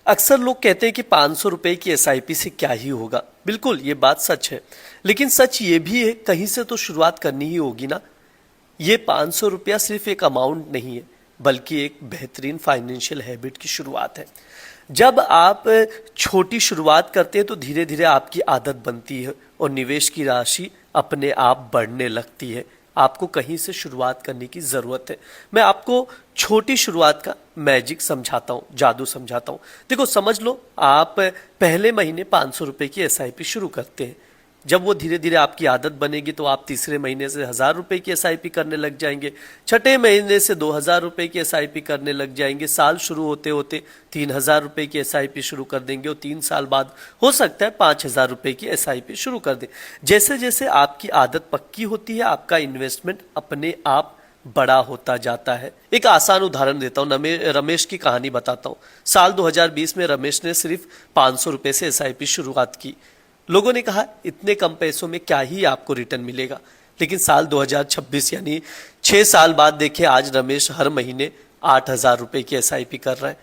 अक्सर लोग कहते हैं कि 500 रुपए की एसआईपी से क्या ही होगा। बिल्कुल ये बात सच है, लेकिन सच ये भी है कहीं से तो शुरुआत करनी ही होगी ना। ये 500 रुपया सिर्फ एक अमाउंट नहीं है, बल्कि एक बेहतरीन फाइनेंशियल हैबिट की शुरुआत है। जब आप छोटी शुरुआत करते हैं तो धीरे धीरे आपकी आदत बनती है और निवेश की राशि अपने आप बढ़ने लगती है। आपको कहीं से शुरुआत करने की ज़रूरत है। मैं आपको छोटी शुरुआत का मैजिक समझाता हूँ, जादू समझाता हूँ। देखो समझ लो, आप पहले महीने 500 रुपये की एसआईपी शुरू करते हैं। जब वो धीरे धीरे आपकी आदत बनेगी तो आप तीसरे महीने से 1000 रुपये की एसआईपी करने लग जाएंगे, छठे महीने से 2000 रुपये की एसआईपी करने लग जाएंगे, साल शुरू होते होते 3000 रुपये की एसआईपी शुरू कर देंगे और 3 साल बाद हो सकता है 5000 रुपये की एसआईपी शुरू कर दें। जैसे जैसे आपकी आदत पक्की होती है, आपका इन्वेस्टमेंट अपने आप बड़ा होता जाता है। एक आसान उदाहरण देता हूँ, रमेश की कहानी बताता हूँ। साल 2020 में रमेश ने सिर्फ 500 रुपये से एसआईपी शुरुआत की। लोगों ने कहा इतने कम पैसों में क्या ही आपको रिटर्न मिलेगा, लेकिन साल 2026 यानी 6 साल बाद देखें, आज रमेश हर महीने 8000 रुपये की एसआईपी कर रहा है।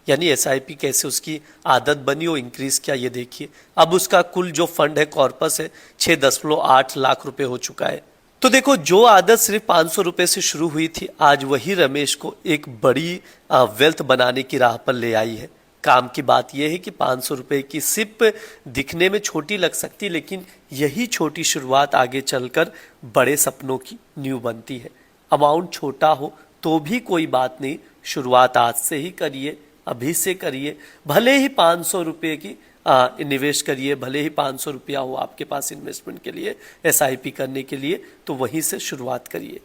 यानी एसआईपी कैसे उसकी आदत बनी और इंक्रीज किया ये देखिए। अब उसका कुल जो फंड है, कॉर्पस है, 6.8 लाख रुपए हो चुका है। तो देखो, जो आदत सिर्फ 500 रुपये से शुरू हुई थी, आज वही रमेश को एक बड़ी वेल्थ बनाने की राह पर ले आई है। काम की बात यह है कि 500 रुपये की सिप दिखने में छोटी लग सकती, लेकिन यही छोटी शुरुआत आगे चलकर बड़े सपनों की नींव बनती है। अमाउंट छोटा हो तो भी कोई बात नहीं, शुरुआत आज से ही करिए, अभी से करिए। भले ही 500 रुपये की निवेश करिए, भले ही 500 रुपया हो आपके पास इन्वेस्टमेंट के लिए, एसआईपी करने के लिए, तो वहीं से शुरुआत करिए।